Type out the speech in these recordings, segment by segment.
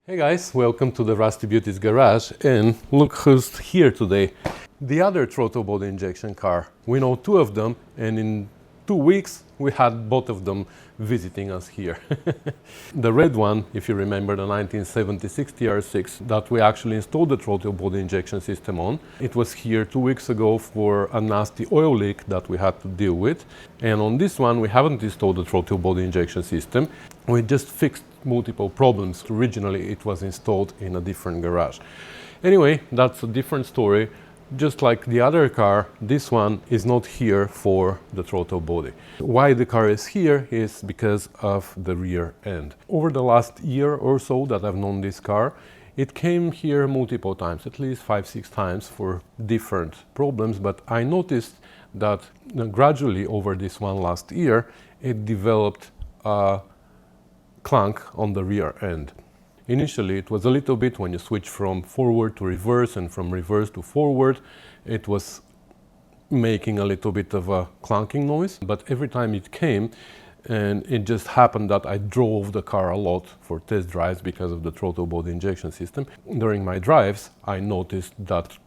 Hey guys, welcome to the Rusty Beauties garage, and look who's here today. The other throttle body injection car. We know two of them, and in 2 weeks we had both of them visiting us here. The red one, if you remember, the 1976 TR6 that we actually installed the throttle body injection system on. It was here 2 weeks ago for a nasty oil leak that we had to deal with. And on this one we haven't installed the throttle body injection system. We just fixed multiple problems. Originally it was installed in a different garage. Anyway, that's a different story. Just like the other car, this one is not here for the throttle body. Why the car is here is because of the rear end. Over the last year or so that I've known this car, it came here multiple times, at least 5-6 times for different problems, but I noticed that gradually over this one last year, it developed a clunk on the rear end. Initially it was a little bit when you switch from forward to reverse and from reverse to forward, it was making a little bit of a clunking noise, but every time it came, and it just happened that I drove the car a lot for test drives because of the throttle body injection system. During my drives I noticed that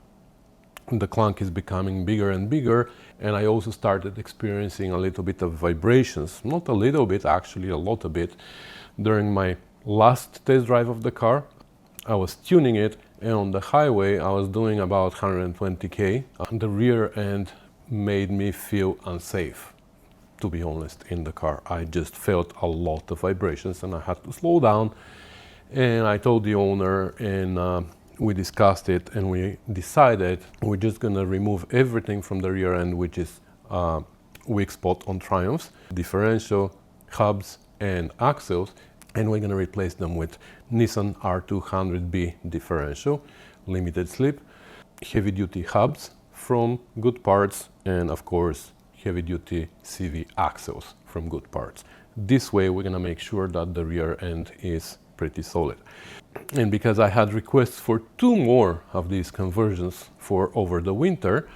the clunk is becoming bigger and bigger, and I also started experiencing a little bit of vibrations. Not a little bit, actually a lot of it. During my last test drive of the car, I was tuning it, and on the highway I was doing about 120k. The rear end made me feel unsafe, to be honest, in the car. I just felt a lot of vibrations and I had to slow down, and I told the owner, and we discussed it, and we decided we're just gonna remove everything from the rear end which is weak spot on Triumphs, differential, hubs and axles, and we're going to replace them with Nissan R200B Differential, limited slip, heavy duty hubs from Goodparts, and of course heavy duty CV axles from Goodparts. This way we're going to make sure that the rear end is pretty solid. And because I had requests for 2 more of these conversions for over the winter,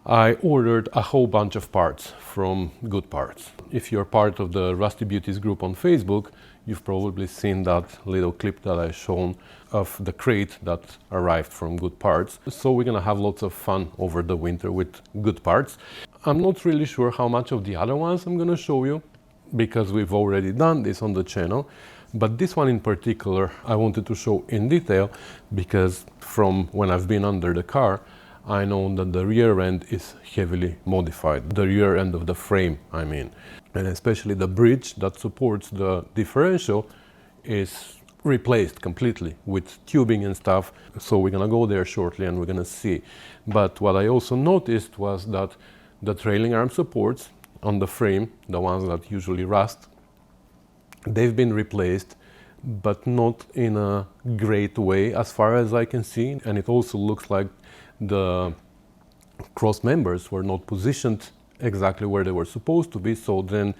I ordered a whole bunch of parts from Goodparts. If you're part of the Rusty Beauties group on Facebook, you've probably seen that little clip that I shown of the crate that arrived from Goodparts. So we're gonna have lots of fun over the winter with Goodparts. I'm not really sure how much of the other ones I'm gonna show you, because we've already done this on the channel. But this one in particular I wanted to show in detail, because from when I've been under the car, I know that the rear end is heavily modified. The rear end of the frame, I mean. And especially the bridge that supports the differential is replaced completely with tubing and stuff. So we're gonna go there shortly and we're gonna see. But what I also noticed was that the trailing arm supports on the frame, the ones that usually rust, they've been replaced, but not in a great way as far as I can see. And it also looks like the cross members were not positioned exactly where they were supposed to be. So then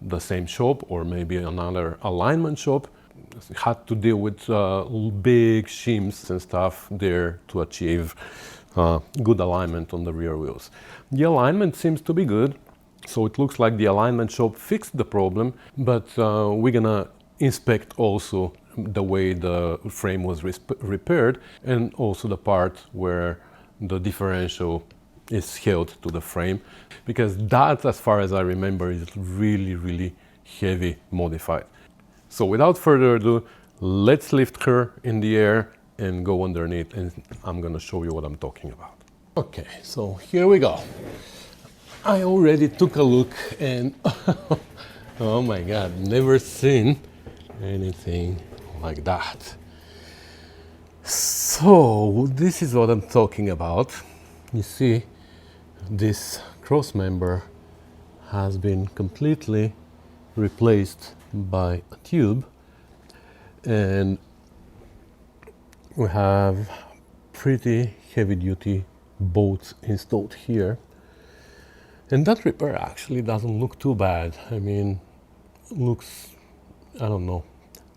the same shop, or maybe another alignment shop, had to deal with big shims and stuff there to achieve good alignment on the rear wheels. The alignment seems to be good, so it looks like the alignment shop fixed the problem, but we're gonna inspect also the way the frame was repaired, and also the part where the differential is held to the frame, because that, as far as I remember, is really heavy modified. So without further ado, let's lift her in the air and go underneath, and I'm gonna show you what I'm talking about. Okay, so here we go. I already took a look, and oh my god, never seen anything like that. So this is what I'm talking about. You see, this cross member has been completely replaced by a tube, and we have pretty heavy duty bolts installed here. And that repair actually doesn't look too bad. I mean, looks, I don't know,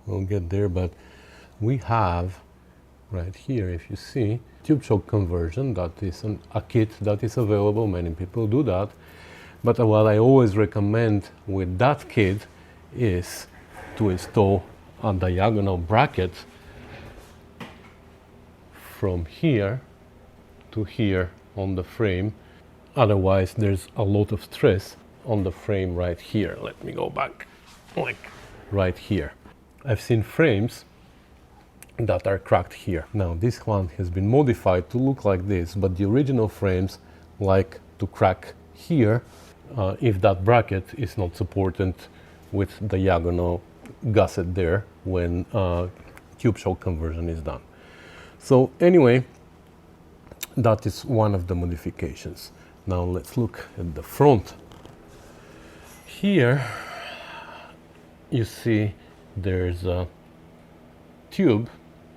we'll get there, but we have right here, if you see, tube shock conversion. That is a kit that is available. Many people do that. But what I always recommend with that kit is to install a diagonal bracket from here to here on the frame. Otherwise, there's a lot of stress on the frame right here. Let me go back, like right here. I've seen frames that are cracked here. Now, this one has been modified to look like this, but the original frames like to crack here if that bracket is not supported with diagonal gusset there when tube shock conversion is done. So anyway, that is one of the modifications. Now let's look at the front. Here you see there's a tube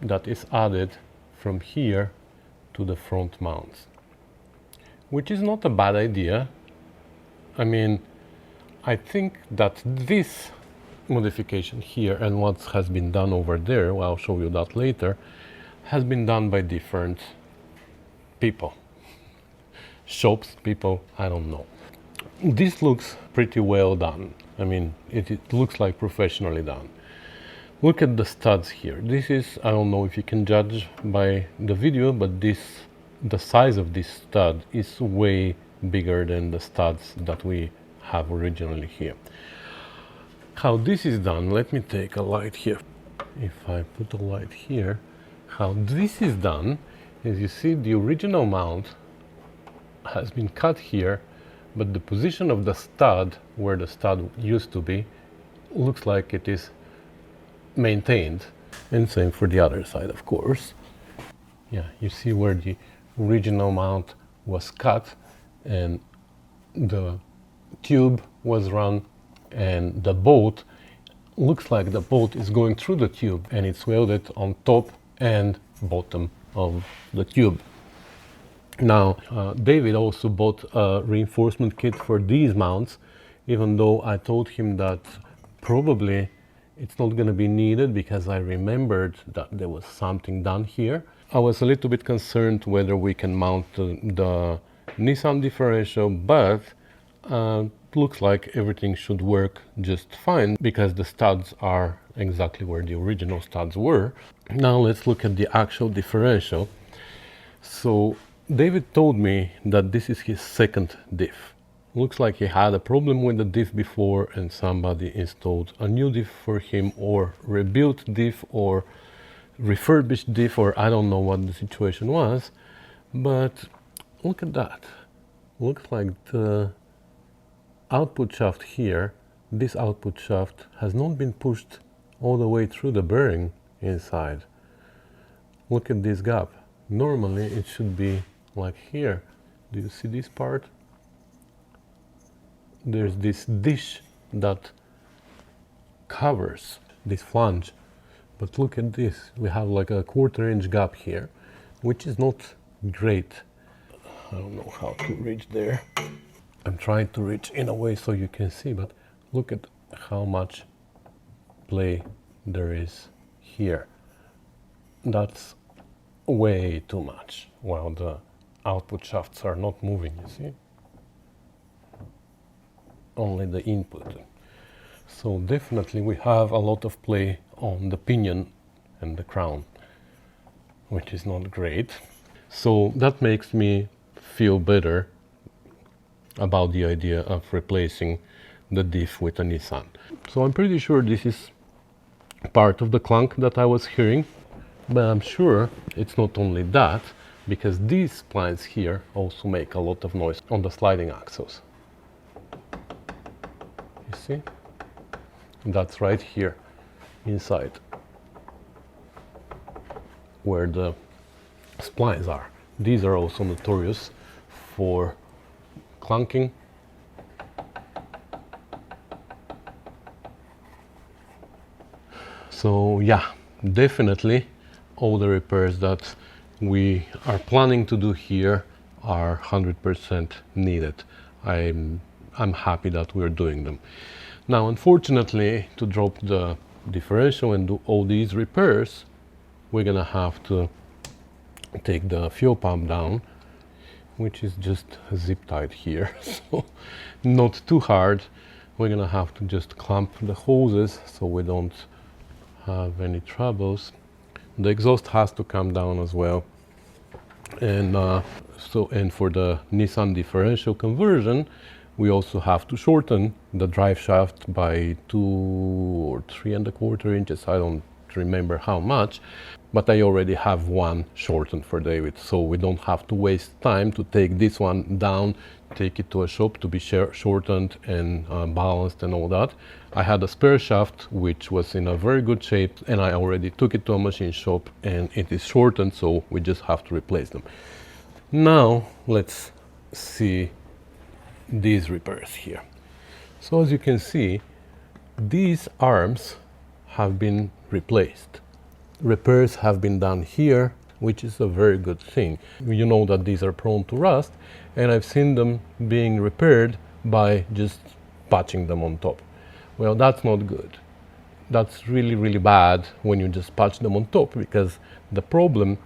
that is added from here to the front mounts, which is not a bad idea. I mean, I think that this modification here and what has been done over there, well, I'll show you that later, has been done by different people. Shops, people, I don't know. This looks pretty well done. I mean, it looks like professionally done. Look at the studs here. This is, I don't know if you can judge by the video, but the size of this stud is way bigger than the studs that we have originally here. How this is done, let me take a light here. If I put a light here, how this is done is, you see the original mount has been cut here, but the position of the stud, where the stud used to be, looks like it is maintained. And same for the other side, of course. Yeah, you see where the original mount was cut and the tube was run, and the bolt looks like the bolt is going through the tube, and it's welded on top and bottom of the tube. Now, David also bought a reinforcement kit for these mounts, even though I told him that probably it's not going to be needed because I remembered that there was something done here. I was a little bit concerned whether we can mount the Nissan Differential, but looks like everything should work just fine because the studs are exactly where the original studs were. Now let's look at the actual differential. So David told me that this is his second diff. Looks like he had a problem with the diff before and somebody installed a new diff for him, or rebuilt diff, or refurbished diff, or I don't know what the situation was. But look at that. Looks like the output shaft here, this output shaft has not been pushed all the way through the bearing inside. Look at this gap. Normally it should be like here. Do you see this part? There's this dish that covers this flange, but look at this. We have like a 1/4 inch gap here, which is not great. I don't know how to reach there. I'm trying to reach in a way so you can see, but look at how much play there is here. That's way too much, while the output shafts are not moving, you see? Only the input. So definitely we have a lot of play on the pinion and the crown, which is not great. So that makes me feel better about the idea of replacing the diff with a Nissan. So I'm pretty sure this is part of the clunk that I was hearing, but I'm sure it's not only that, because these splines here also make a lot of noise on the sliding axles. You see? That's right here inside where the splines are. These are also notorious for clunking. So yeah, definitely all the repairs that we are planning to do here are 100% needed. I'm happy that we're doing them. Now, unfortunately, to drop the differential and do all these repairs, we're gonna have to take the fuel pump down, which is just zip tied here, so not too hard. We're gonna have to just clamp the hoses so we don't have any troubles. The exhaust has to come down as well. And and for the Nissan Differential conversion, we also have to shorten the drive shaft by 2 or 3¼ inches. I don't remember how much, but I already have one shortened for David, so we don't have to waste time to take this one down, take it to a shop to be shortened and balanced and all that. I had a spare shaft which was in a very good shape, and I already took it to a machine shop and it is shortened, so we just have to replace them. Now let's see these repairs here. So as you can see, these arms have been replaced. Repairs have been done here, which is a very good thing. You know that these are prone to rust, and I've seen them being repaired by just patching them on top. Well, that's not good. That's really, really bad when you just patch them on top, because the problem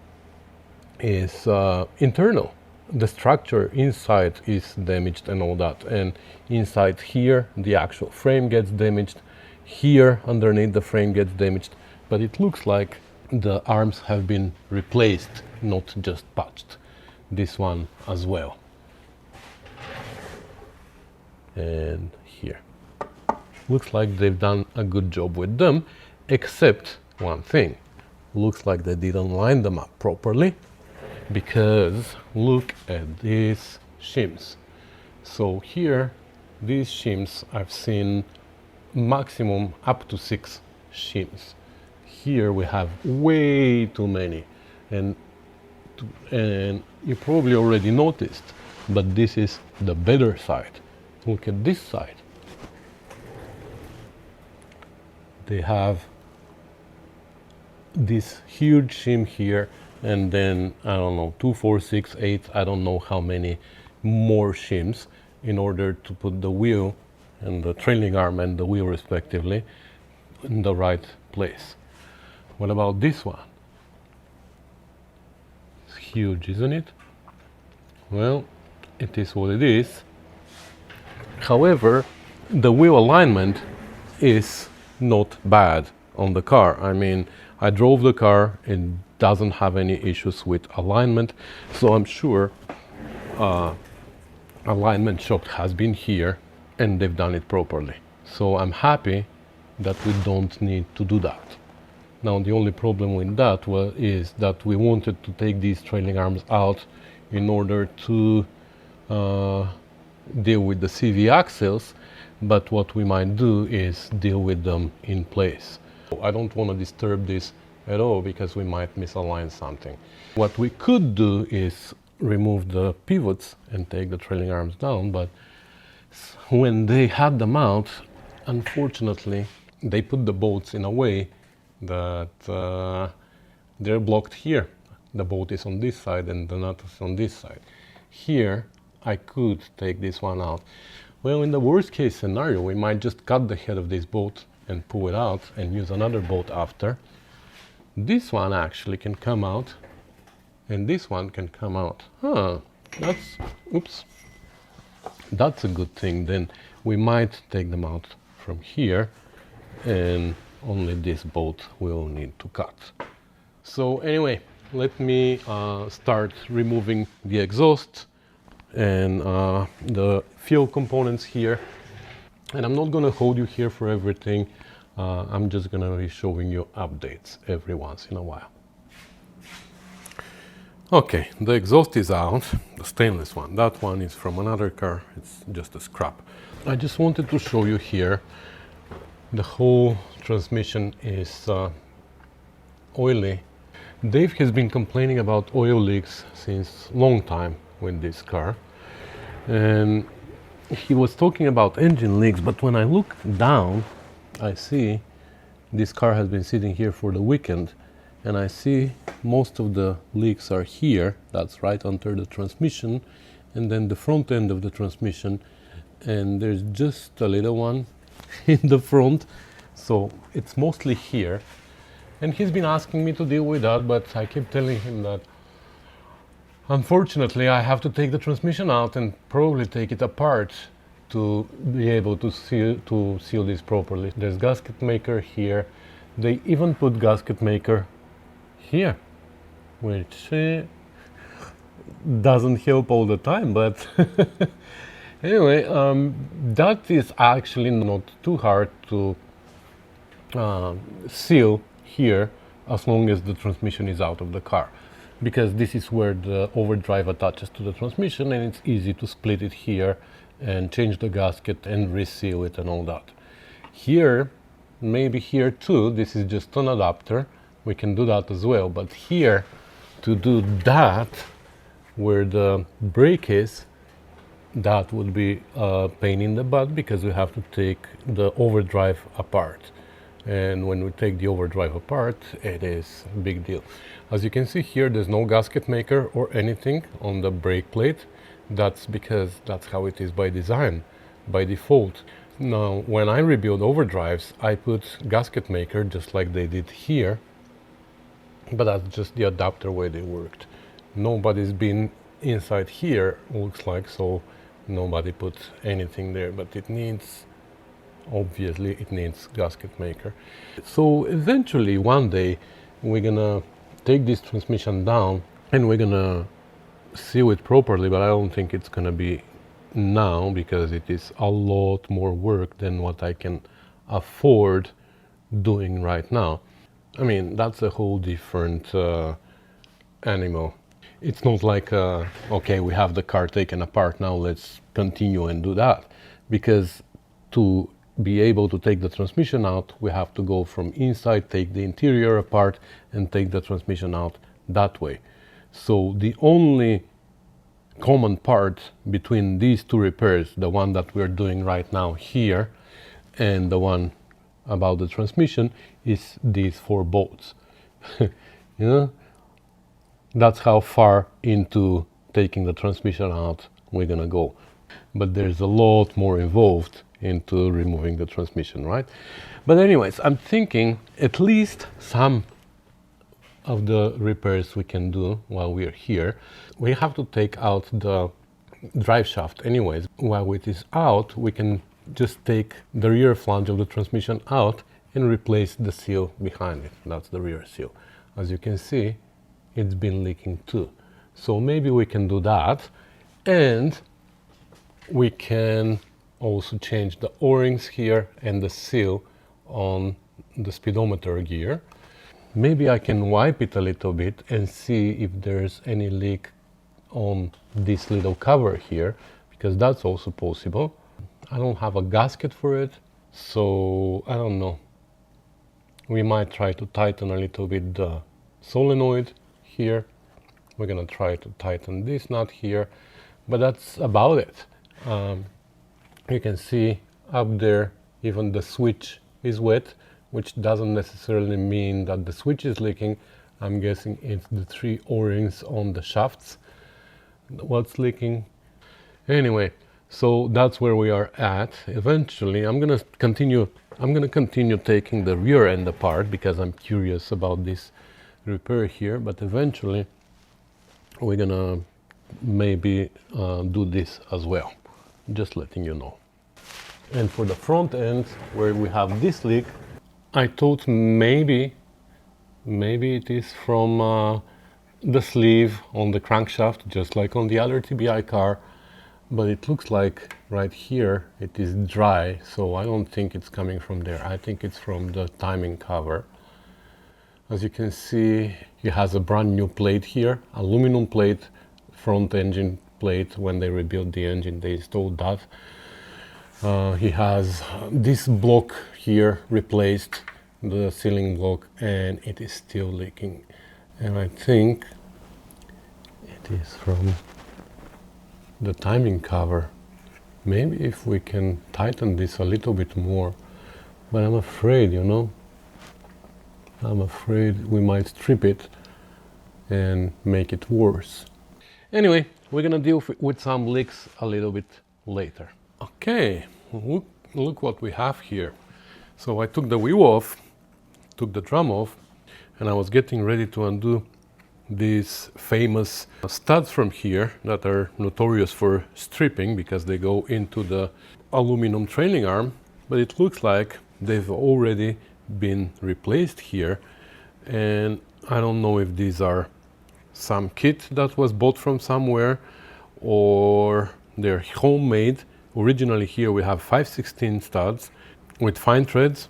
is internal. The structure inside is damaged and all that, and inside here the actual frame gets damaged, here underneath the frame gets damaged, but it looks like the arms have been replaced, not just patched. This one as well, and here. Looks like they've done a good job with them, except one thing. Looks like they didn't line them up properly, because look at these shims. So here, these shims, I've seen maximum up to 6 shims. Here we have way too many, and you probably already noticed, but this is the better side. Look at this side. They have this huge shim here, and then I don't know, 2, 4, 6, 8, I don't know how many more shims in order to put the wheel and the trailing arm and the wheel respectively in the right place. What about this one? It's huge, isn't it? Well, it is what it is. However, the wheel alignment is not bad on the car. I mean, I drove the car, it doesn't have any issues with alignment, so I'm sure alignment shop has been here and they've done it properly. So I'm happy that we don't need to do that. Now the only problem with that is that we wanted to take these trailing arms out in order to deal with the CV axles, but what we might do is deal with them in place. I don't want to disturb this at all because we might misalign something. What we could do is remove the pivots and take the trailing arms down, but when they had them out, unfortunately, they put the bolts in a way that they're blocked here. The bolt is on this side and the nut is on this side. Here, I could take this one out. Well, in the worst case scenario, we might just cut the head of this bolt and pull it out and use another bolt after. This one actually can come out, and this one can come out. That's a good thing. Then we might take them out from here, and only this bolt we'll need to cut. So anyway, let me start removing the exhaust and the fuel components here. And I'm not going to hold you here for everything. I'm just going to be showing you updates every once in a while. Okay, the exhaust is out, the stainless one. That one is from another car, it's just a scrap. I just wanted to show you here, the whole transmission is oily. Dave has been complaining about oil leaks since long time with this car. And he was talking about engine leaks, but when I look down, I see this car has been sitting here for the weekend, and I see most of the leaks are here. That's right under the transmission, and then the front end of the transmission, and there's just a little one in the front, so it's mostly here. And he's been asking me to deal with that, but I keep telling him that unfortunately I have to take the transmission out and probably take it apart to be able to seal this properly. There's gasket maker here, They even put gasket maker here, which doesn't help all the time, but anyway, that is actually not too hard to seal here as long as the transmission is out of the car, because this is where the overdrive attaches to the transmission, and it's easy to split it here and change the gasket and reseal it and all that. Here, maybe here too, this is just an adapter, we can do that as well, but here to do that where the brake is, that would be a pain in the butt, because we have to take the overdrive apart. And when we take the overdrive apart, it is a big deal. As you can see here, there's no gasket maker or anything on the brake plate. That's because that's how it is by design, by default. Now, when I rebuild overdrives, I put gasket maker just like they did here, but that's just the adapter way they worked. Nobody's been inside here, looks like, so nobody put anything there, but it needs, obviously it needs gasket maker. So eventually one day we're gonna take this transmission down and we're gonna seal it properly, but I don't think it's gonna be now, because it is a lot more work than what I can afford doing right now. I mean, that's a whole different animal. It's not like, okay, we have the car taken apart, now let's continue and do that. Because to be able to take the transmission out, we have to go from inside, take the interior apart, and take the transmission out that way. So the only common part between these two repairs, the one that we're doing right now here and the one about the transmission, is these 4 bolts. You know, that's how far into taking the transmission out we're gonna go. But there's a lot more involved into removing the transmission, right? But anyways, I'm thinking at least some of the repairs we can do while we're here. We have to take out the drive shaft anyways. While it is out, we can just take the rear flange of the transmission out and replace the seal behind it. That's the rear seal. As you can see, it's been leaking too. So maybe we can do that, and we can also change the O-rings here and the seal on the speedometer gear. Maybe I can wipe it a little bit and see if there's any leak on this little cover here, because that's also possible. I don't have a gasket for it, so I don't know. We might try to tighten a little bit the solenoid here. We're gonna try to tighten this nut here, but that's about it. You can see up there even the switch is wet, which doesn't necessarily mean that the switch is leaking. I'm guessing it's the 3 O-rings on the shafts what's leaking. Anyway, so that's where we are at. Eventually I'm gonna continue taking the rear end apart, because I'm curious about this repair here, but eventually we're gonna maybe do this as well, just letting you know. And for the front end, where we have this leak, I thought maybe it is from the sleeve on the crankshaft, just like on the other TBI car, but it looks like right here it is dry, so I don't think it's coming from there. I think it's from the timing cover. As you can see, he has a brand new plate here, aluminum plate, front engine plate. When they rebuilt the engine, they installed that. He has this block here replaced, the sealing block, and it is still leaking. And I think it is from the timing cover. Maybe if we can tighten this a little bit more, but I'm afraid, you know, I'm afraid we might strip it and make it worse. Anyway, we're gonna deal with some leaks a little bit later. Okay, look what we have here. So I took the wheel off, took the drum off, and I was getting ready to undo these famous studs from here that are notorious for stripping because they go into the aluminum trailing arm, but it looks like they've already been replaced here, and I don't know if these are some kit that was bought from somewhere or they're homemade. Originally here we have 5/16 studs with fine threads,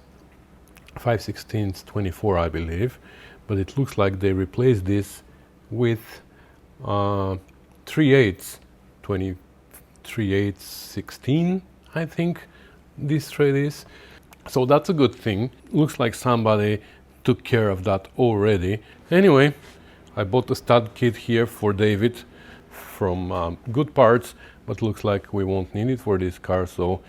5/16 24 I believe, but it looks like they replaced this with 3/8 3/8 16 I think this thread is. So that's a good thing. Looks like somebody took care of that already. Anyway, I bought a stud kit here for David from Goodparts, but looks like we won't need it for this car, so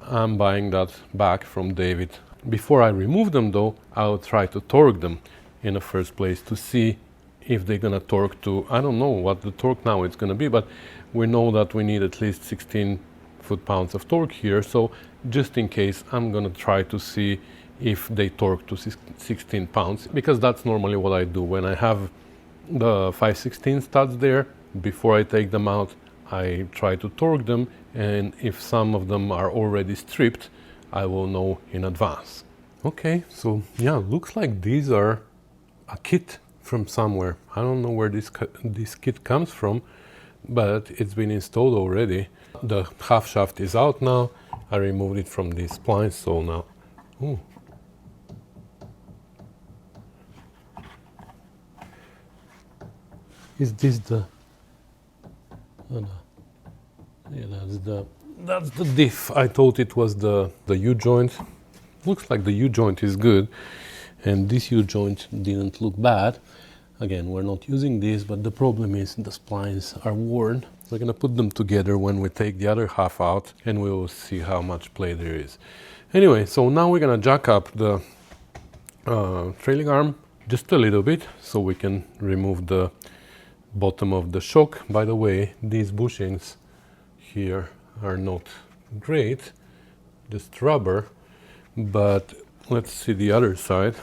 I'm buying that back from David. Before I remove them though, I'll try to torque them in the first place to see if they're gonna torque to, I don't know what the torque now is gonna be, but we know that we need at least 16 foot-pounds of torque here, so just in case I'm gonna try to see if they torque to 16 pounds, because that's normally what I do when I have the 5/16 studs there. Before I take them out, I try to torque them, and if some of them are already stripped, I will know in advance. Okay, so yeah, looks like these are a kit from somewhere. I don't know where this kit comes from, but it's been installed already. The half shaft is out now. I removed it from these splines, so now, ooh. Is this the? Oh no. Yeah, that's the diff. I thought it was the U-joint. Looks like the U-joint is good, and this U-joint didn't look bad. Again, we're not using this, but the problem is the splines are worn. We're gonna put them together when we take the other half out, and we will see how much play there is. Anyway, so now we're gonna jack up the trailing arm just a little bit so we can remove the bottom of the shock. By the way, these bushings here are not great, just rubber, but let's see the other side.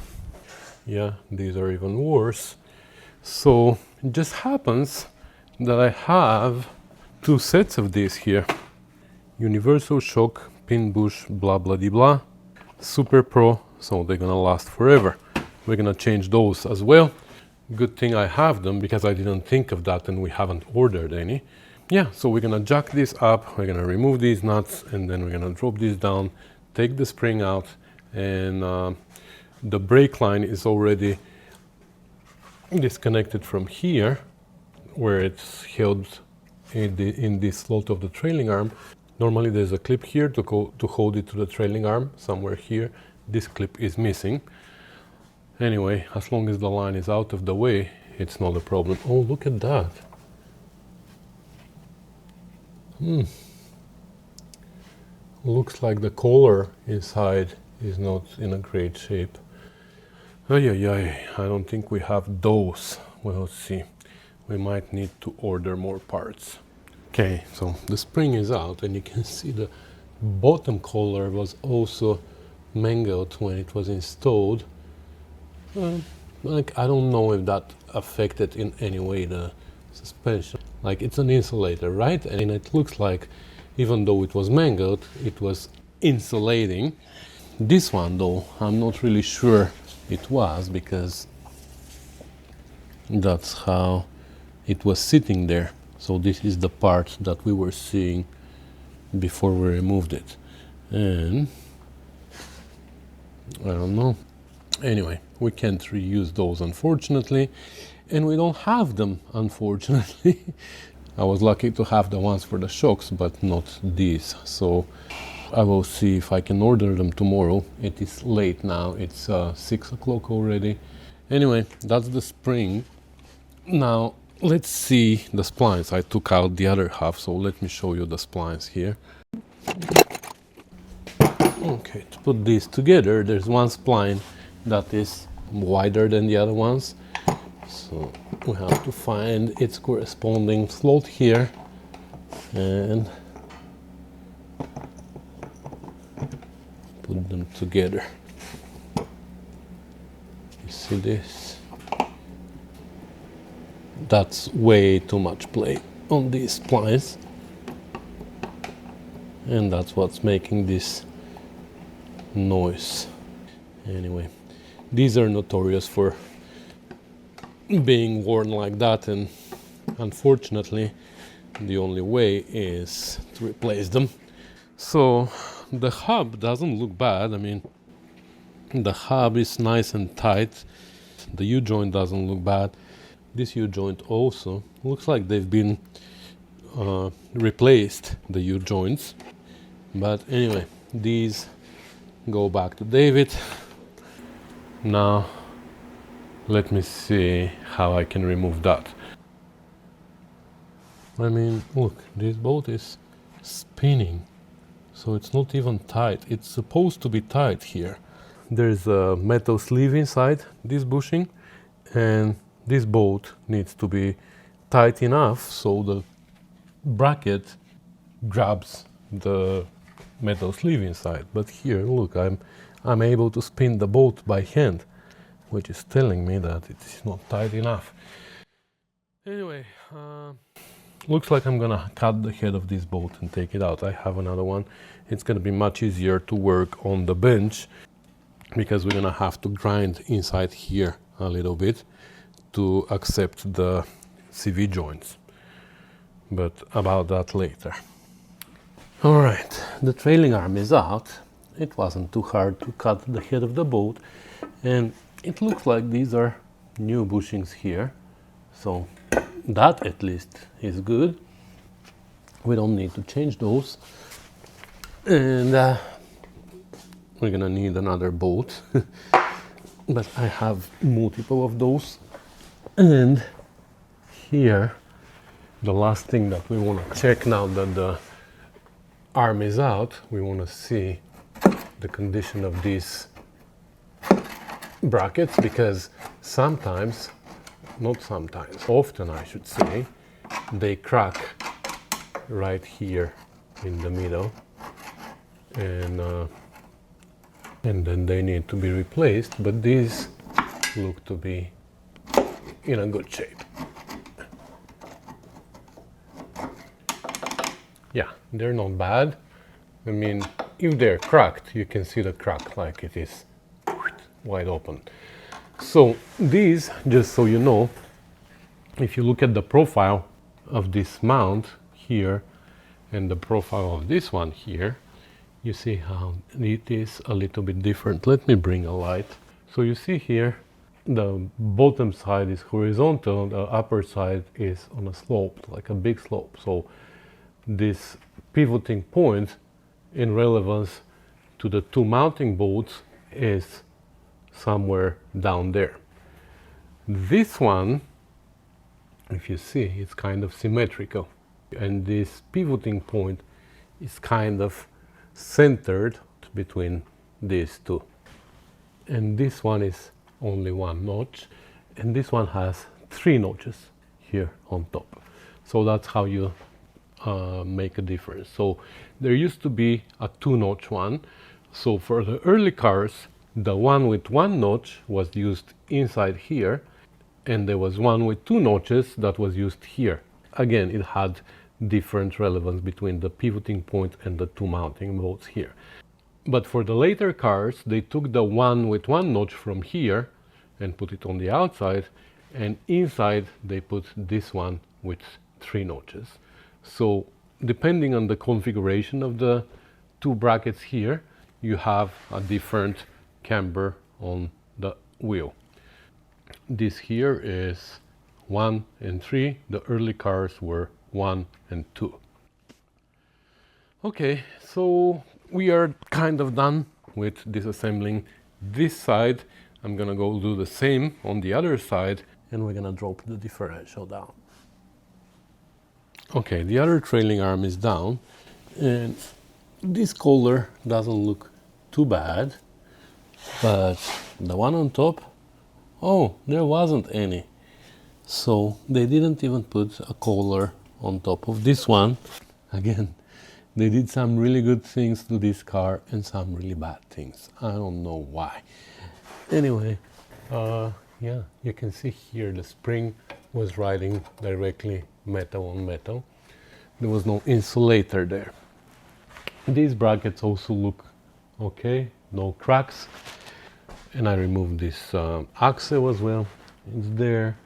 Yeah, these are even worse. So it just happens that I have two sets of these here. Universal shock, pin bush, blah blah de blah, Super Pro, so they're gonna last forever. We're gonna change those as well. Good thing I have them, because I didn't think of that and we haven't ordered any. Yeah, so we're gonna jack this up, we're gonna remove these nuts, and then we're gonna drop this down, take the spring out, and the brake line is already disconnected from here, where it's held in this slot of the trailing arm. Normally there's a clip here to hold it to the trailing arm, somewhere here. This clip is missing. Anyway, as long as the line is out of the way, it's not a problem. Oh, look at that. Looks like the collar inside is not in a great shape. I don't think we have those. We'll see. We might need to order more parts. Okay, so the spring is out, and you can see the bottom collar was also mangled when it was installed. Like, I don't know if that affected in any way the suspension. Like, it's an insulator, right? And it looks like, even though it was mangled, it was insulating. This one though, I'm not really sure it was, because that's how it was sitting there. So this is the part that we were seeing before we removed it. And I don't know. Anyway, we can't reuse those, unfortunately, and we don't have them, unfortunately. I was lucky to have the ones for the shocks, but not these. So I will see if I can order them tomorrow. It is late now, it's 6 o'clock already. Anyway, that's the spring. Now let's see the splines. I took out the other half, so let me show you the splines here. Okay, to put these together, there's one spline that is wider than the other ones, so we have to find its corresponding slot here and put them together. You see this? That's way too much play on these splines, and that's what's making this noise. Anyway, these are notorious for being worn like that, and unfortunately the only way is to replace them. So the hub doesn't look bad. I mean, the hub is nice and tight. The U-joint doesn't look bad. This U-joint also looks like they've been replaced, the U-joints. But anyway, these go back to David. Now let me see how I can remove that. I mean, look, this bolt is spinning, so it's not even tight. It's supposed to be tight here. There's a metal sleeve inside this bushing, and this bolt needs to be tight enough so the bracket grabs the metal sleeve inside. But here, look, I'm able to spin the bolt by hand, which is telling me that it's not tight enough. Anyway, looks like I'm gonna cut the head of this bolt and take it out. I have another one. It's gonna be much easier to work on the bench because we're gonna have to grind inside here a little bit to accept the CV joints. But about that later. All right, the trailing arm is out. It wasn't too hard to cut the head of the bolt, and it looks like these are new bushings here. So that at least is good. We don't need to change those. And we're gonna need another bolt. But I have multiple of those. And here, the last thing that we want to check now that the arm is out, we want to see the condition of these brackets, because sometimes, not sometimes, often I should say, they crack right here in the middle, and then they need to be replaced, but these look to be in a good shape. Yeah, they're not bad. I mean, if they're cracked, you can see the crack like it is wide open. So these, just so you know, if you look at the profile of this mount here and the profile of this one here, you see how it is a little bit different. Let me bring a light. So you see here, the bottom side is horizontal, the upper side is on a slope, like a big slope. So this pivoting point in relevance to the two mounting bolts is somewhere down there. This one, if you see, it's kind of symmetrical, and this pivoting point is kind of centered between these two. And this one is only one notch, and this one has 3 notches here on top. So that's how you make a difference. So there used to be a 2-notch one. So for the early cars, the one with 1 notch was used inside here, and there was one with 2 notches that was used here. Again, it had different relevance between the pivoting point and the 2 mounting bolts here. But for the later cars, they took the one with 1 notch from here and put it on the outside, and inside they put this one with 3 notches. So depending on the configuration of the 2 brackets here, you have a different camber on the wheel. This here is 1 and 3. The early cars were 1 and 2. Okay, so we are kind of done with disassembling this side. I'm gonna go do the same on the other side, and we're gonna drop the differential down. Okay, the other trailing arm is down, and this collar doesn't look too bad, but the one on top, oh, there wasn't any. So they didn't even put a collar on top of this one. Again, they did some really good things to this car and some really bad things. I don't know why. Anyway, yeah, you can see here the spring was riding directly metal on metal. There was no insulator there. These brackets also look okay, no cracks. And I removed this axle as well. It's there.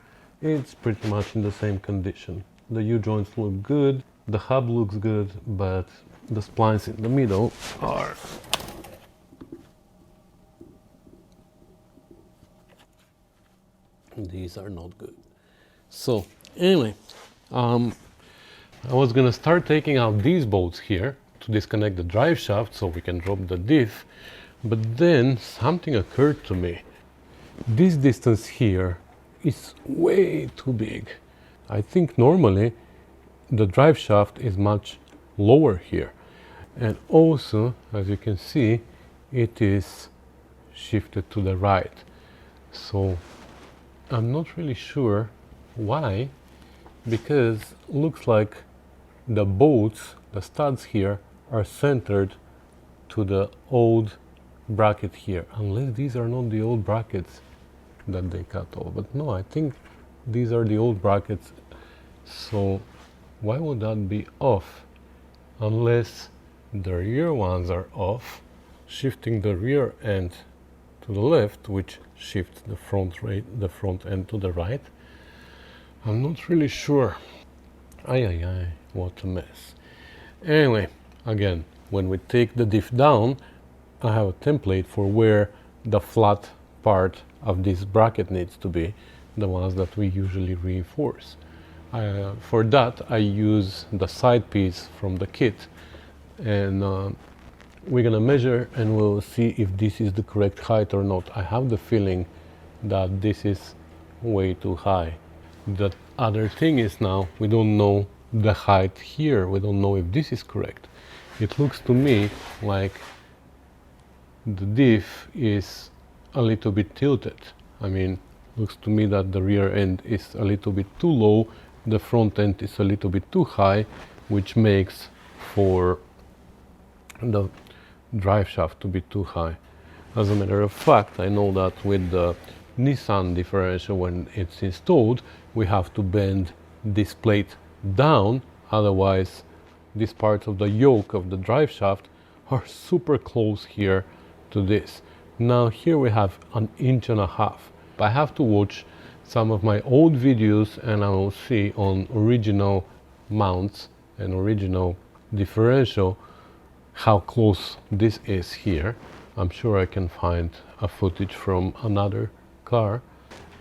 It's pretty much in the same condition. The U-joints look good, the hub looks good, but the splines in the middle are these are not good. So anyway, I was gonna start taking out these bolts here to disconnect the drive shaft so we can drop the diff, but then something occurred to me. This distance here is way too big. I think normally the drive shaft is much lower here, and also, as you can see, it is shifted to the right. So I'm not really sure why, because looks like the bolts, the studs here, are centered to the old bracket here, unless these are not the old brackets that they cut off. But no, I think these are the old brackets. So why would that be off? Unless the rear ones are off, shifting the rear end to the left, which shifts the front end to the right. I'm not really sure. Ay, what a mess. Anyway, again, when we take the diff down, I have a template for where the flat part of this bracket needs to be, the ones that we usually reinforce. For that, I use the side piece from the kit, and we're gonna measure and we'll see if this is the correct height or not. I have the feeling that this is way too high. The other thing is, now we don't know the height here. We don't know if this is correct. It looks to me like the diff is a little bit tilted. I mean, looks to me that the rear end is a little bit too low, the front end is a little bit too high, which makes for the drive shaft to be too high. As a matter of fact, I know that with the Nissan Differential, when it's installed, we have to bend this plate down, otherwise this part of the yoke of the drive shaft are super close here to this. Now here we have 1.5 inches. I have to watch some of my old videos and I will see on original mounts and original differential how close this is here. I'm sure I can find a footage from another car.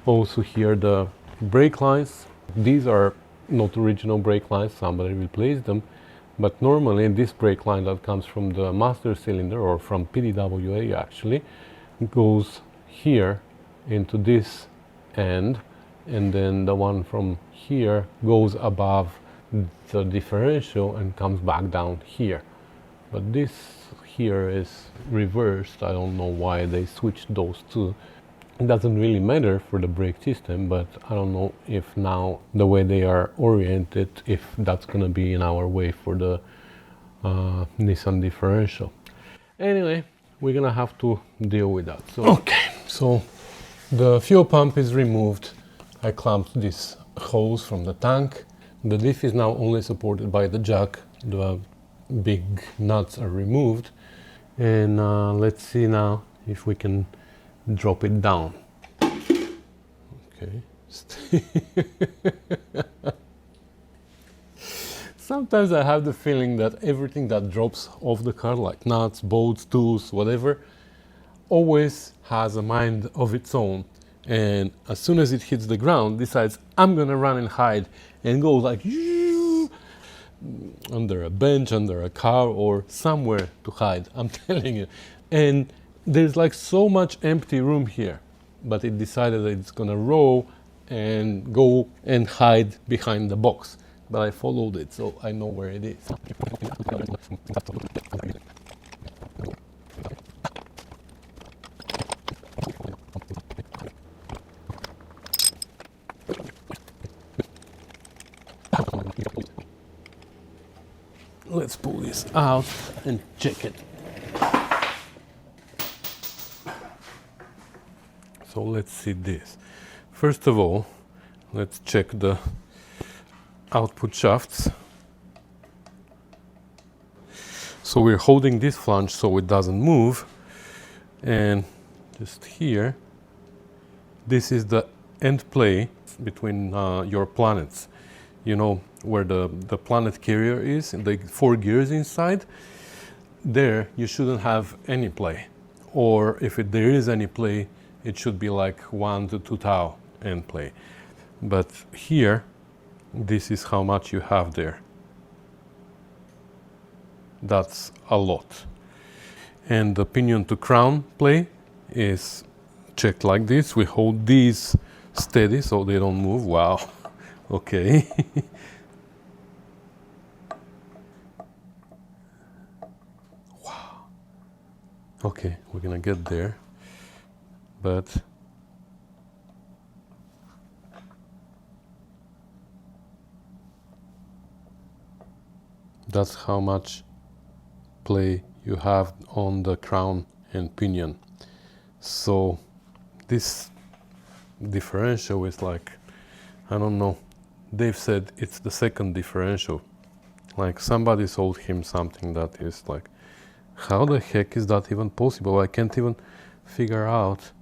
Also here the brake lines. These are not original brake lines, somebody replaced them, but normally this brake line that comes from the master cylinder or from PDWA actually goes here into this end, and then the one from here goes above the differential and comes back down here. But this here is reversed. I don't know why they switched those two. It doesn't really matter for the brake system, but I don't know if now the way they are oriented, if that's gonna be in our way for the Nissan Differential. Anyway, we're gonna have to deal with that. So, okay, so the fuel pump is removed. I clamped these hose from the tank. The diff is now only supported by the jack. The big nuts are removed, and let's see now if we can drop it down. Okay. Sometimes I have the feeling that everything that drops off the car, like nuts, bolts, tools, whatever, always has a mind of its own, and as soon as it hits the ground, decides I'm gonna run and hide, and go like under a bench, under a car, or somewhere to hide. I'm telling you. And there's like so much empty room here, but it decided that it's gonna roll and go and hide behind the box. But I followed it, so I know where it is. Let's pull this out and check it. So let's see this. First of all, let's check the output shafts. So we're holding this flange so it doesn't move, and just here. This is the end play between your planets. You know where the planet carrier is, and the 4 gears inside? There you shouldn't have any play. Or if there is any play, it should be like 1 to 2 thou end play. But here, this is how much you have there. That's a lot. And the pinion to crown play is checked like this. We hold these steady so they don't move. Wow. Okay. Wow. Okay, we're gonna get there. But that's how much play you have on the crown and pinion. So this differential is like, I don't know, Dave said it's the second differential. Like somebody sold him something that is like, how the heck is that even possible? I can't even figure out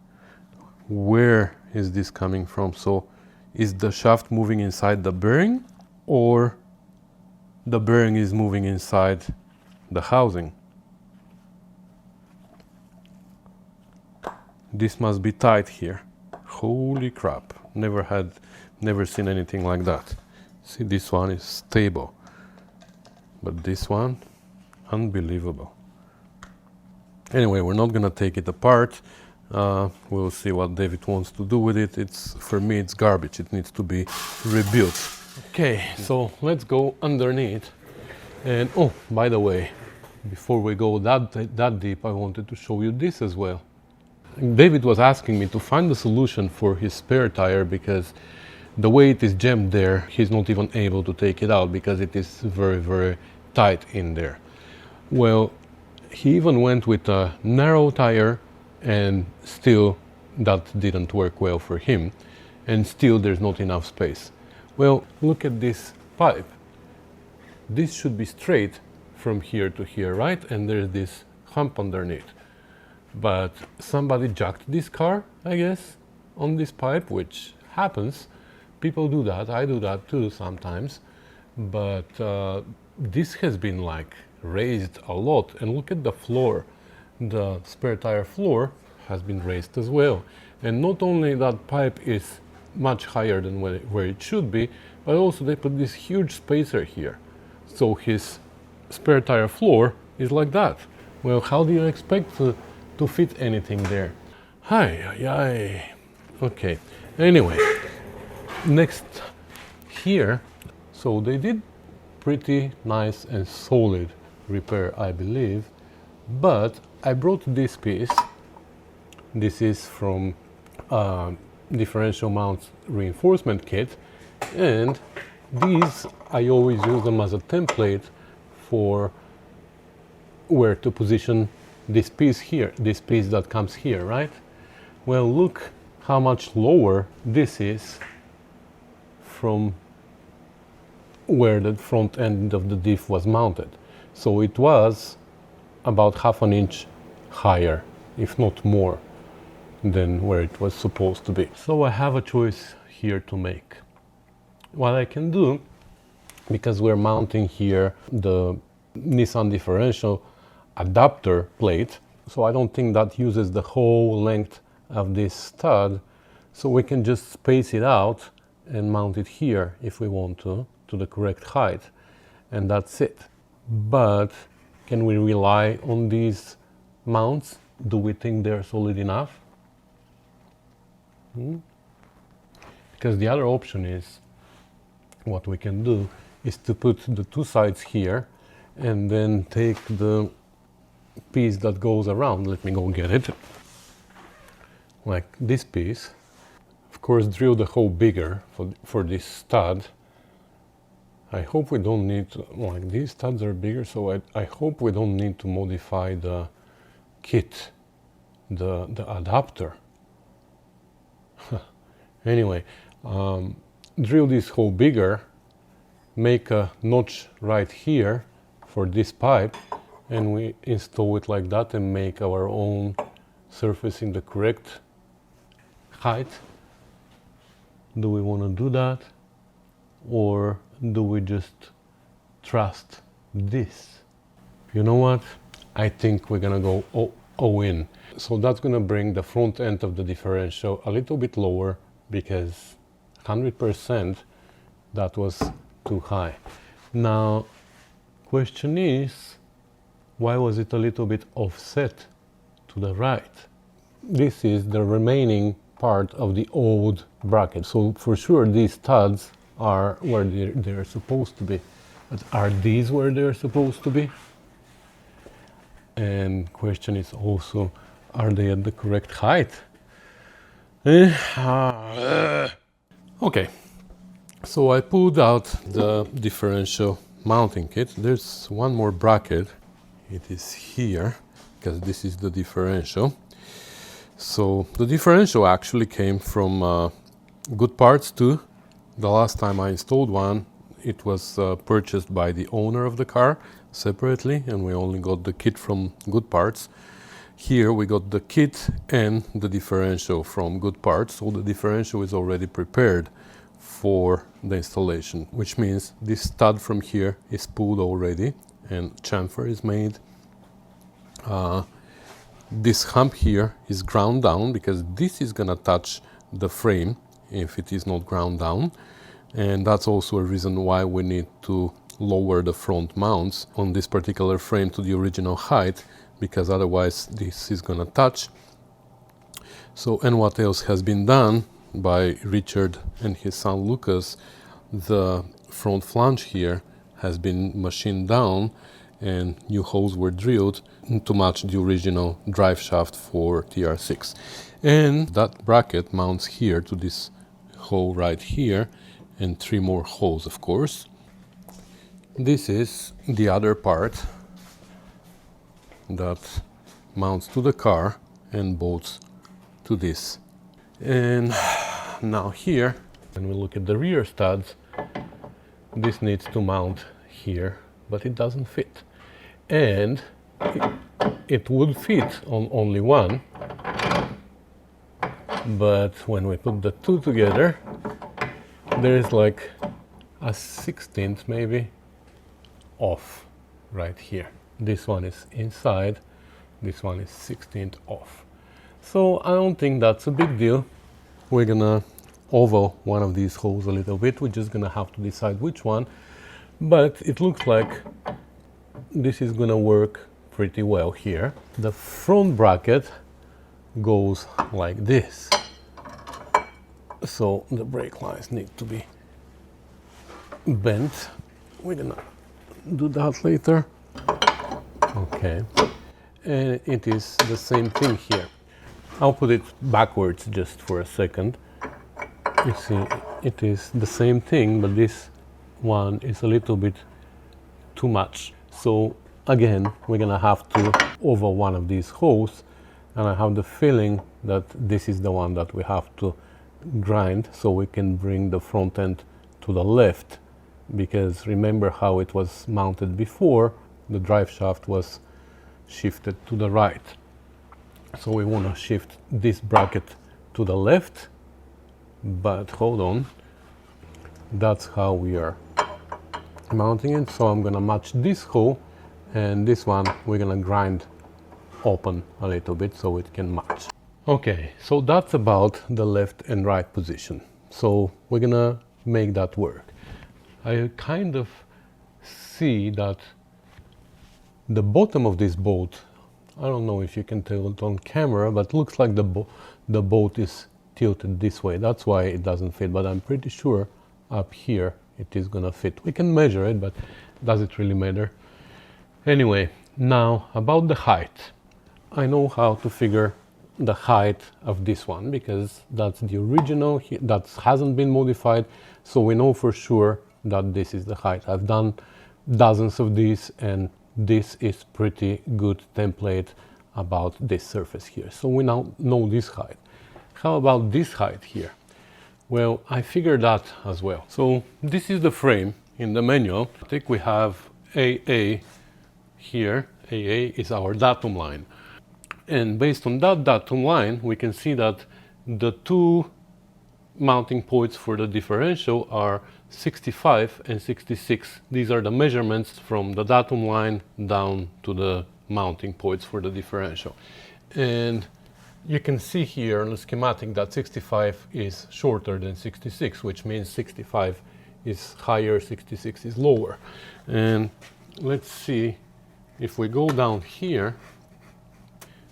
where is this coming from. So is the shaft moving inside the bearing, or the bearing is moving inside the housing? This must be tight here. Holy crap. Never seen anything like that. See, this one is stable. But this one, unbelievable. Anyway, we're not gonna take it apart. We'll see what David wants to do with it. For me, it's garbage. It needs to be rebuilt. Okay, so let's go underneath. And oh, by the way, before we go that deep, I wanted to show you this as well. David was asking me to find a solution for his spare tire because the way it is jammed there, he's not even able to take it out because it is very, very tight in there. Well, he even went with a narrow tire and still that didn't work well for him, and still there's not enough space. Well, look at this pipe. This should be straight from here to here, right? And there's this hump underneath. But somebody jacked this car, I guess, on this pipe, which happens. People do that. I do that too sometimes. But this has been like raised a lot. And look at the floor. The spare tire floor has been raised as well. And not only that pipe is much higher than where it should be, but also they put this huge spacer here. So his spare tire floor is like that. Well, how do you expect to fit anything there? Hi. Okay, anyway, next here, so they did pretty nice and solid repair, I believe, but I brought this piece. This is from differential mounts reinforcement kit, and these I always use them as a template for where to position this piece here, this piece that comes here, right? Well, look how much lower this is from where the front end of the diff was mounted. So it was about ½ an inch higher, if not more, than where it was supposed to be. So I have a choice here to make. What I can do, because we're mounting here the Nissan Differential adapter plate, so I don't think that uses the whole length of this stud, so we can just space it out and mount it here if we want to the correct height, and that's it. But can we rely on these mounts? Do we think they're solid enough? Because the other option is, what we can do is to put the two sides here and then take the piece that goes around. Let me go get it. Like this piece. Of course, drill the hole bigger for this stud. I hope we don't need to, like these studs are bigger, so I hope we don't need to modify the kit, the adapter. Anyway, drill this hole bigger, make a notch right here for this pipe, and we install it like that and make our own surface in the correct height? Do we want to do that? Or do we just trust this? You know what? I think we're gonna go all in. So that's gonna bring the front end of the differential a little bit lower, because 100% that was too high. Now, question is, why was it a little bit offset to the right? This is the remaining part of the old bracket. So for sure these studs are where they're supposed to be. But are these where they're supposed to be? And question is also, are they at the correct height? Okay, so I pulled out the differential mounting kit. There's one more bracket. It is here, because this is the differential. So the differential actually came from Goodparts too. The last time I installed one, it was purchased by the owner of the car separately, and we only got the kit from Goodparts. Here we got the kit and the differential from Goodparts, so the differential is already prepared for the installation, which means this stud from here is pulled already and chamfer is made. This hump here is ground down, because this is gonna touch the frame if it is not ground down, and that's also a reason why we need to lower the front mounts on this particular frame to the original height, because otherwise this is gonna touch. So, and what else has been done by Richard and his son Lucas, the front flange here has been machined down and new holes were drilled to match the original drive shaft for TR6. And that bracket mounts here to this hole right here, and 3 more holes, of course. This is the other part that mounts to the car and bolts to this. And now here, when we look at the rear studs, this needs to mount here, but it doesn't fit. And it would fit on only one, but when we put the two together, there is like a 1/16 maybe off right here. This one is inside, this one is 1/16 off. So I don't think that's a big deal. We're gonna oval one of these holes a little bit. We're just gonna have to decide which one, but it looks like this is gonna work pretty well here. The front bracket goes like this, so the brake lines need to be bent. We're gonna do that later. Okay, and it is the same thing here. I'll put it backwards just for a second. You see, it is the same thing, but this one is a little bit too much. So again, we're gonna have to oval one of these holes, and I have the feeling that this is the one that we have to grind so we can bring the front end to the left, because remember how it was mounted before, the drive shaft was shifted to the right. So we want to shift this bracket to the left, but hold on, that's how we are mounting it. So I'm gonna match this hole, and this one we're gonna grind open a little bit so it can match. Okay, so that's about the left and right position. So we're gonna make that work. I kind of see that the bottom of this bolt, I don't know if you can tell it on camera, but looks like the bolt is tilted this way. That's why it doesn't fit, but I'm pretty sure up here it is gonna fit. We can measure it, but does it really matter? Anyway, now about the height. I know how to figure the height of this one, because that's the original, that hasn't been modified, so we know for sure that this is the height. I've done dozens of these, and this is pretty good template about this surface here. So we now know this height. How about this height here? Well, I figured that as well. So this is the frame in the manual. I think we have AA here. AA is our datum line. And based on that datum line, we can see that the two mounting points for the differential are 65 and 66. These are the measurements from the datum line down to the mounting points for the differential. And you can see here on the schematic that 65 is shorter than 66, which means 65 is higher, 66 is lower. And let's see, if we go down here,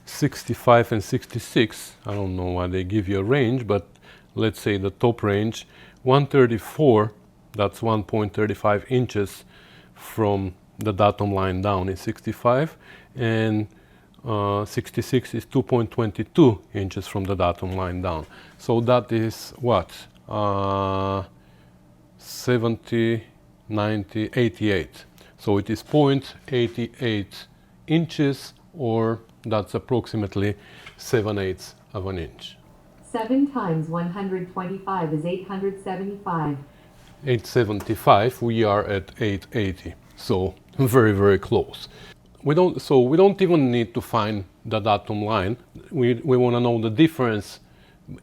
65 and 66, I don't know why they give you a range, but let's say the top range, 134, that's 1.35 inches from the datum line down is 65, and 66 is 2.22 inches from the datum line down. So that is what? 70, 90, 88. So it is 0.88 inches, or that's approximately 7/8 of an inch. 7 times 125 is 875. 875, we are at 880. So very, very close. We don't even need to find the datum line. We want to know the difference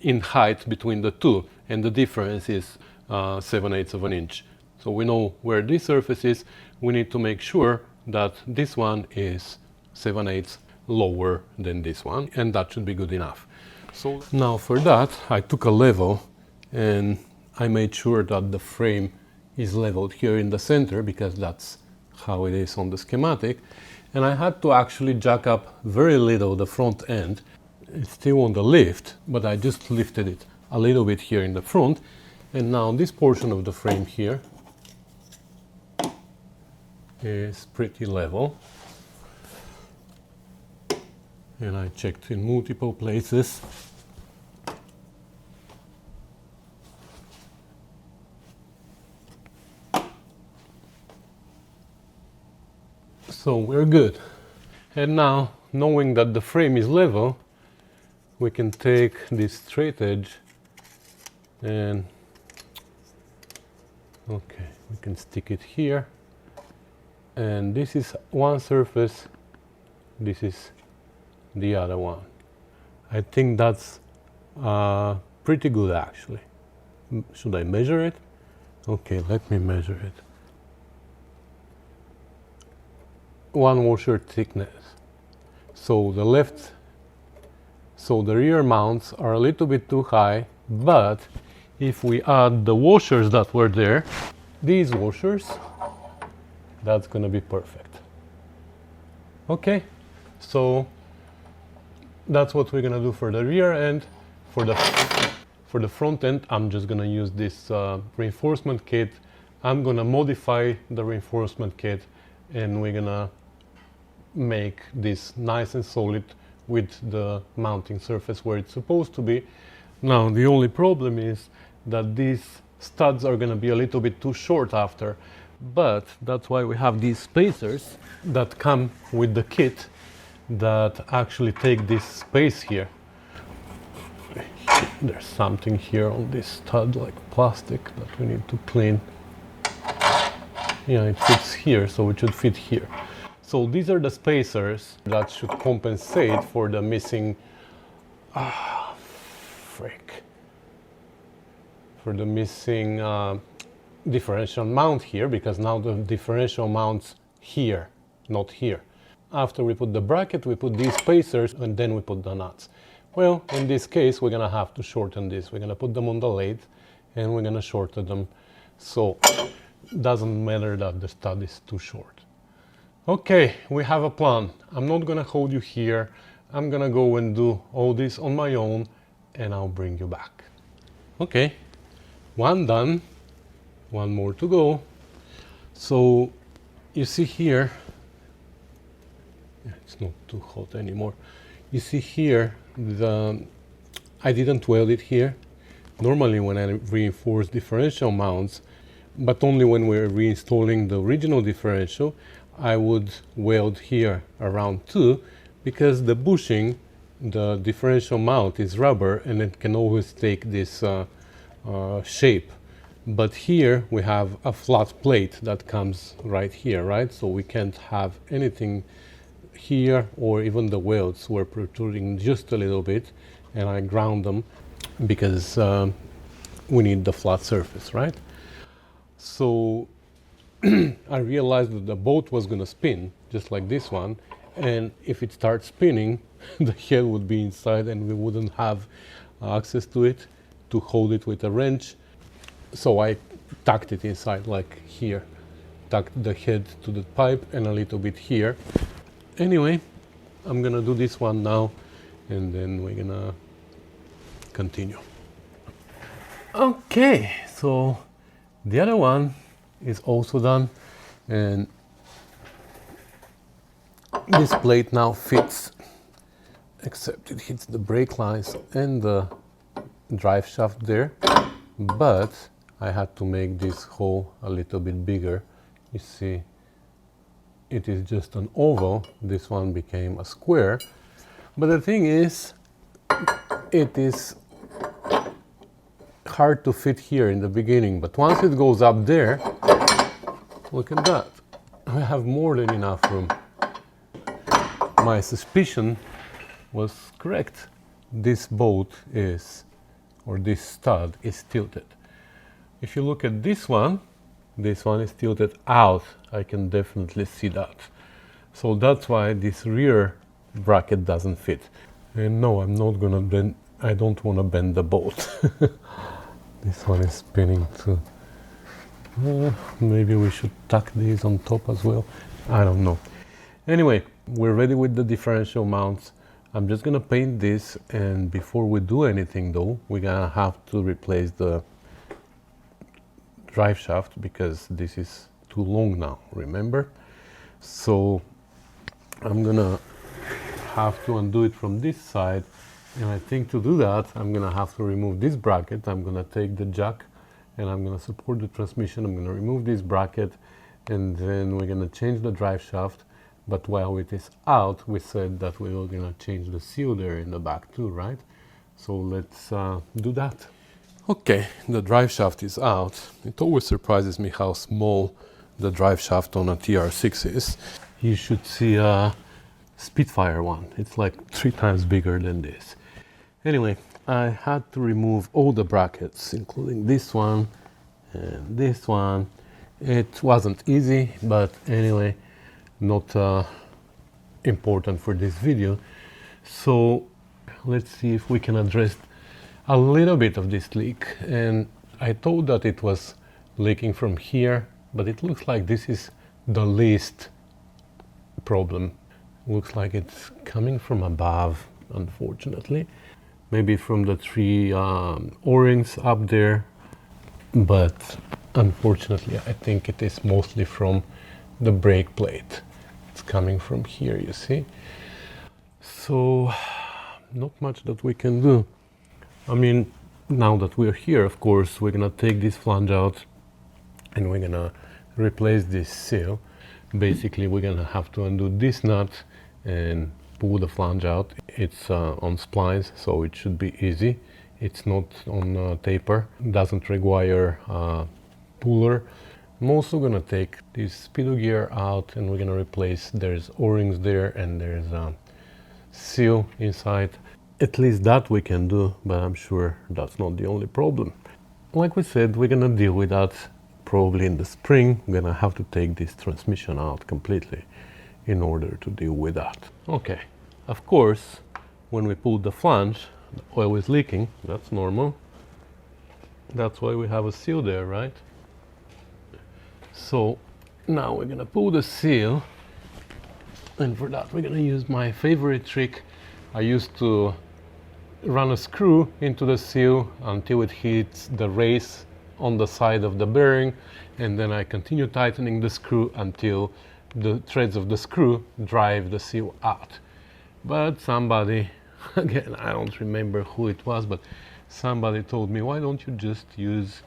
in height between the two, and the difference is 7/8 of an inch. So we know where this surface is. We need to make sure that this one is 7/8 lower than this one, and that should be good enough. So now for that, I took a level and I made sure that the frame is leveled here in the center, because that's how it is on the schematic. And I had to actually jack up very little the front end. It's still on the lift, but I just lifted it a little bit here in the front. And now this portion of the frame here is pretty level. And I checked in multiple places. So we're good. And now, knowing that the frame is level, we can take this straight edge and, okay, we can stick it here. And this is one surface, this is the other one. I think that's pretty good actually. Should I measure it? Okay, let me measure it. 1 washer thickness. So the rear mounts are a little bit too high, but if we add the washers that were there, these washers, that's gonna be perfect. Okay, so that's what we're gonna do for the rear end. For the front end, I'm just gonna use this reinforcement kit. I'm gonna modify the reinforcement kit, and we're gonna make this nice and solid with the mounting surface where it's supposed to be. Now the only problem is that these studs are going to be a little bit too short after, but that's why we have these spacers that come with the kit that actually take this space here. There's something here on this stud, like plastic, that we need to clean. Yeah, it fits here, so it should fit here. So these are the spacers that should compensate for the missing, for the missing differential mount here, because now the differential mounts here, not here. After we put the bracket, we put these spacers, and then we put the nuts. Well, in this case, we're gonna have to shorten this. We're gonna put them on the lathe, and we're gonna shorten them. So it doesn't matter that the stud is too short. Okay, we have a plan. I'm not gonna hold you here. I'm gonna go and do all this on my own, and I'll bring you back. Okay, one done, one more to go. So you see here, it's not too hot anymore. You see here, I didn't weld it here. Normally when I reinforce differential mounts, but only when we're reinstalling the original differential, I would weld here around too, because the bushing, the differential mount is rubber and it can always take this shape. But here we have a flat plate that comes right here, right? So we can't have anything here, or even the welds were protruding just a little bit, and I ground them because we need the flat surface, right? So I realized that the boat was going to spin just like this one, and if it starts spinning the head would be inside and we wouldn't have access to it to hold it with a wrench. So I tucked it inside, like here, tucked the head to the pipe and a little bit here. Anyway, I'm gonna do this one now and then we're gonna continue. Okay, so the other one is also done, and this plate now fits, except it hits the brake lines and the drive shaft there, but I had to make this hole a little bit bigger. You see, it is just an oval. This one became a square, but the thing is, it is hard to fit here in the beginning, but once it goes up there, look at that, I have more than enough room. My suspicion was correct. This bolt is, or this stud is tilted. If you look at this one is tilted out. I can definitely see that. So that's why this rear bracket doesn't fit. And no, I'm not gonna bend, I don't want to bend the bolt. This one is spinning too. Maybe we should tuck these on top as well. I don't know. Anyway, we're ready with the differential mounts. I'm just gonna paint this, and before we do anything though, we're gonna have to replace the drive shaft because this is too long now, remember? So I'm gonna have to undo it from this side, and I think to do that I'm gonna have to remove this bracket. I'm gonna take the jack and I'm gonna support the transmission. I'm gonna remove this bracket, and then we're gonna change the drive shaft. But while it is out, we said that we were gonna change the seal there in the back too, right? So let's do that. Okay, the drive shaft is out. It always surprises me how small the drive shaft on a TR6 is. You should see a Spitfire one. It's like 3 times bigger than this. Anyway, I had to remove all the brackets, including this one and this one. It wasn't easy, but anyway, not important for this video. So let's see if we can address a little bit of this leak. And I thought that it was leaking from here, but it looks like this is the least problem. Looks like it's coming from above, unfortunately. Maybe from the 3 O-rings up there, but unfortunately I think it is mostly from the brake plate. It's coming from here, you see. So not much that we can do. I mean, now that we're here, of course, we're gonna take this flange out and we're gonna replace this seal. Basically, we're gonna have to undo this nut and pull the flange out. It's on splines, so it should be easy. It's not on taper, doesn't require puller. I'm also gonna take this speedo gear out and we're gonna replace, there's O-rings there and there's a seal inside. At least that we can do, but I'm sure that's not the only problem. Like we said, we're gonna deal with that probably in the spring. We're gonna have to take this transmission out completely in order to deal with that. Okay, of course, when we pull the flange, the oil is leaking. That's normal. That's why we have a seal there, right? So now we're gonna pull the seal, and for that we're gonna use my favorite trick. I used to run a screw into the seal until it hits the race on the side of the bearing, and then I continue tightening the screw until the threads of the screw drive the seal out. But somebody, again, I don't remember who it was, but somebody told me, why don't you just use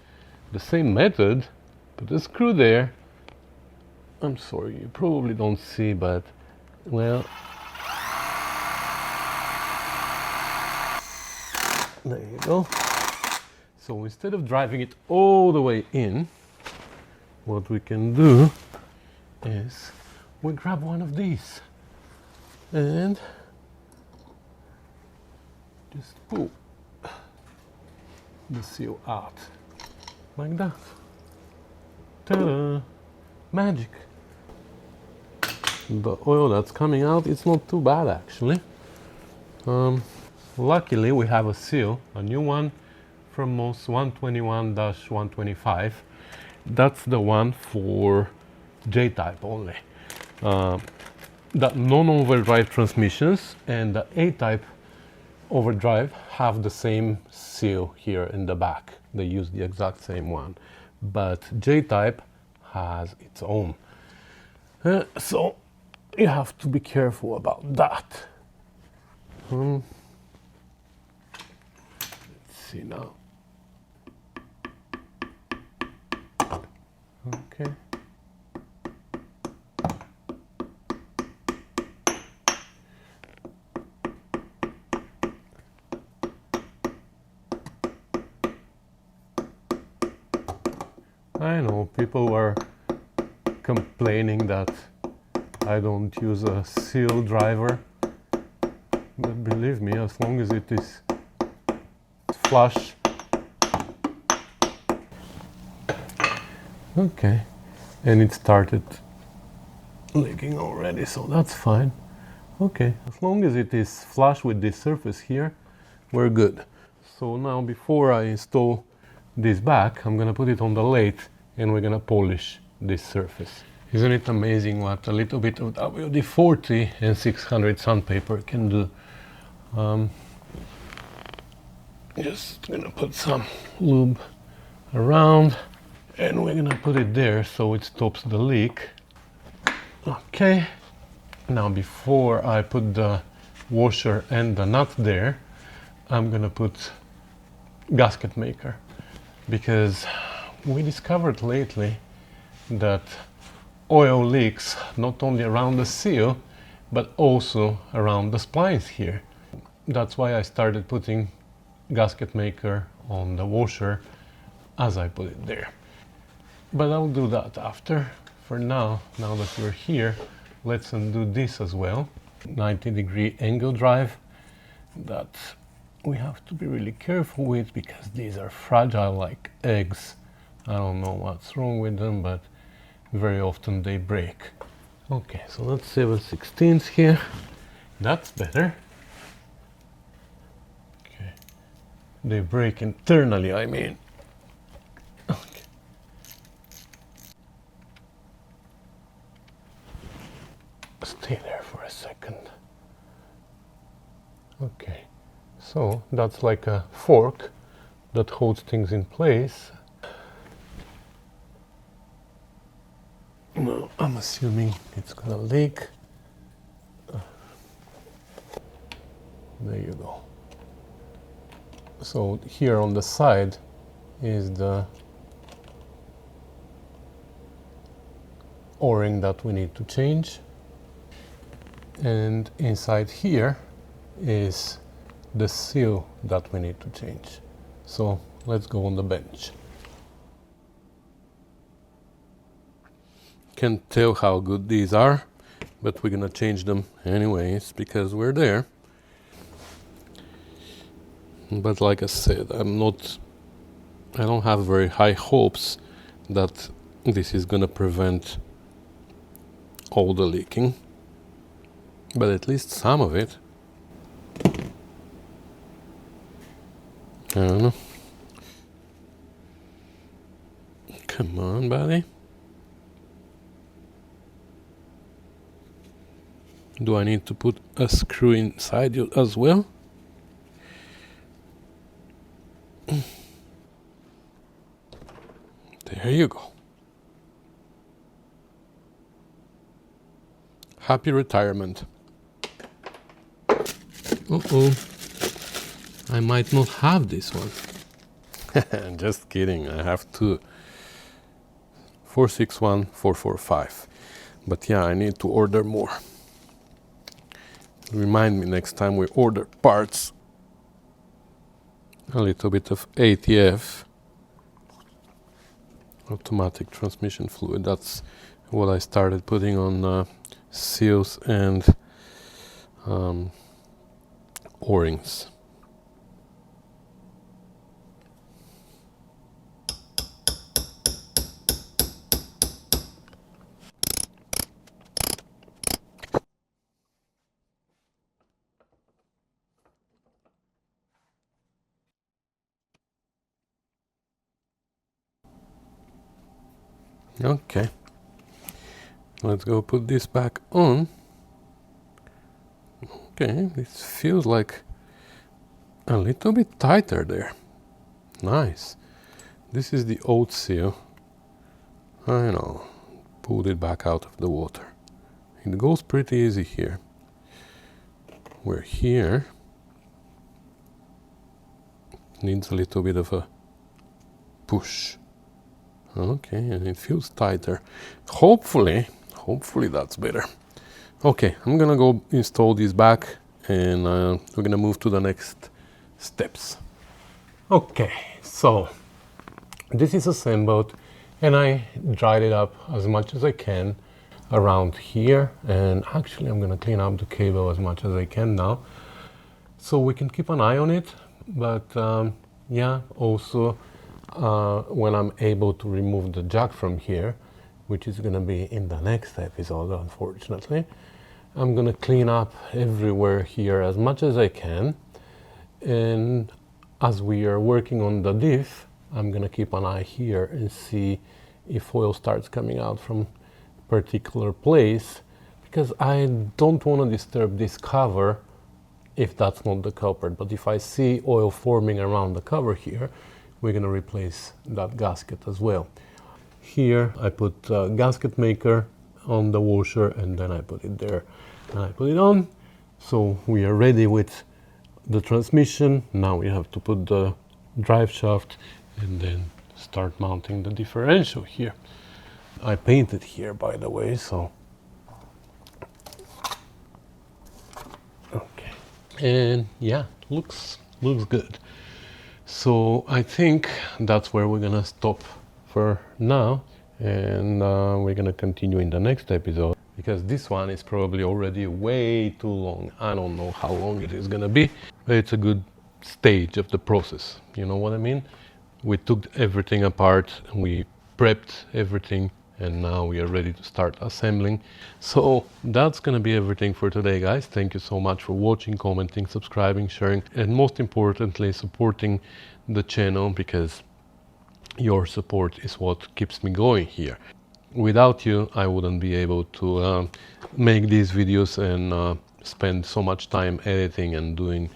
the same method, put the screw there. I'm sorry, you probably don't see, but well, there you go. So instead of driving it all the way in, what we can do is we grab one of these. and just pull the seal out like that. Ta-da! Magic! The oil that's coming out, it's not too bad actually. Luckily we have a seal, a new one from MOS 121-125. That's the one for J-type only. The non-overdrive transmissions and the A-type overdrive have the same seal here in the back. They use the exact same one, but J-type has its own. So you have to be careful about that. Let's see now. Okay. I know people are complaining that I don't use a seal driver, but believe me, as long as it is flush. Okay, and it started leaking already, so that's fine. Okay, as long as it is flush with this surface here, we're good. So now before I install this back, I'm gonna put it on the lathe and we're gonna polish this surface. Isn't it amazing what a little bit of WD-40 and 600 sandpaper can do? Just gonna put some lube around and we're gonna put it there so it stops the leak. Okay, now before I put the washer and the nut there, I'm gonna put gasket maker, because we discovered lately that oil leaks not only around the seal but also around the splines here. That's why I started putting gasket maker on the washer as I put it there. But I'll do that after. For now that we're here, let's undo this as well. 90-degree angle drive that we have to be really careful with because these are fragile like eggs. I don't know what's wrong with them, but very often they break. Okay, so let's 7/16 here. That's better. Okay, they break internally, I mean. Okay. Stay there for a second. Okay, so that's like a fork that holds things in place. No, I'm assuming it's gonna leak. There you go. So here on the side is the O-ring that we need to change. And inside here is the seal that we need to change. So let's go on the bench. Can't tell how good these are, but we're gonna change them anyways because we're there. But like I said, I don't have very high hopes that this is gonna prevent all the leaking, but at least some of it. I don't know. Come on, buddy. Do I need to put a screw inside you as well? There you go. Happy retirement. Uh-oh. I might not have this one. Just kidding, I have two. 461, 445. But yeah, I need to order more. Remind me next time we order parts. A little bit of ATF, automatic transmission fluid. That's what I started putting on seals and O-rings. Okay, let's go put this back on. Okay, this feels like a little bit tighter there. Nice. This is the oat seal. I know. Pulled it back out of the water. It goes pretty easy here. Where here needs a little bit of a push. Okay, and it feels tighter. Hopefully that's better. Okay, I'm gonna go install this back, and we're gonna move to the next steps. Okay, so this is assembled, and I dried it up as much as I can around here, and actually I'm gonna clean up the cable as much as I can now, so we can keep an eye on it. But yeah, also when I'm able to remove the jack from here, which is gonna be in the next episode, unfortunately, I'm gonna clean up everywhere here as much as I can. And as we are working on the diff, I'm gonna keep an eye here and see if oil starts coming out from a particular place, because I don't want to disturb this cover if that's not the culprit. But if I see oil forming around the cover here, we're gonna replace that gasket as well. Here I put a gasket maker on the washer, and then I put it there and I put it on. So we are ready with the transmission. Now we have to put the drive shaft and then start mounting the differential here. I painted here, by the way, so okay. And yeah, looks good. So I think that's where we're gonna stop for now, and we're gonna continue in the next episode, because this one is probably already way too long. I don't know how long it is gonna be, but it's a good stage of the process. You know what I mean? We took everything apart, we prepped everything, and now we are ready to start assembling. So that's gonna be everything for today, guys. Thank you so much for watching, commenting, subscribing, sharing, and most importantly, supporting the channel, because your support is what keeps me going here. Without you, I wouldn't be able to make these videos and spend so much time editing and doing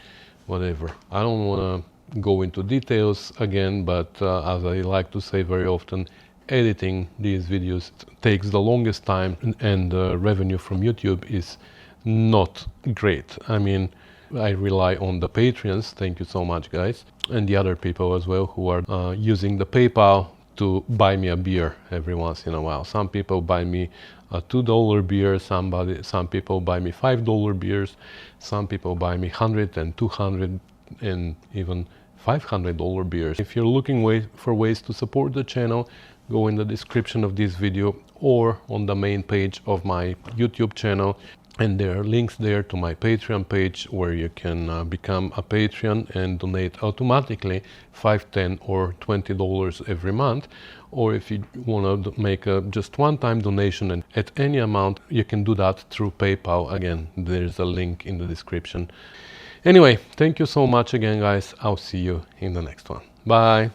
whatever. I don't want to go into details again, but as I like to say very often, editing these videos takes the longest time, and the revenue from YouTube is not great. I mean, I rely on the Patreons, thank you so much, guys, and the other people as well who are using the PayPal to buy me a beer every once in a while. Some people buy me a $2 beer, some people buy me $5 beers, some people buy me 100 and 200 and even $500 beers. If you're looking for ways to support the channel, go in the description of this video or on the main page of my YouTube channel, and there are links there to my Patreon page where you can become a Patreon and donate automatically $5, $10 or $20 every month. Or if you want to make a just one-time donation and at any amount, you can do that through PayPal. Again, there's a link in the description. Anyway, thank you so much again, guys. I'll see you in the next one. Bye.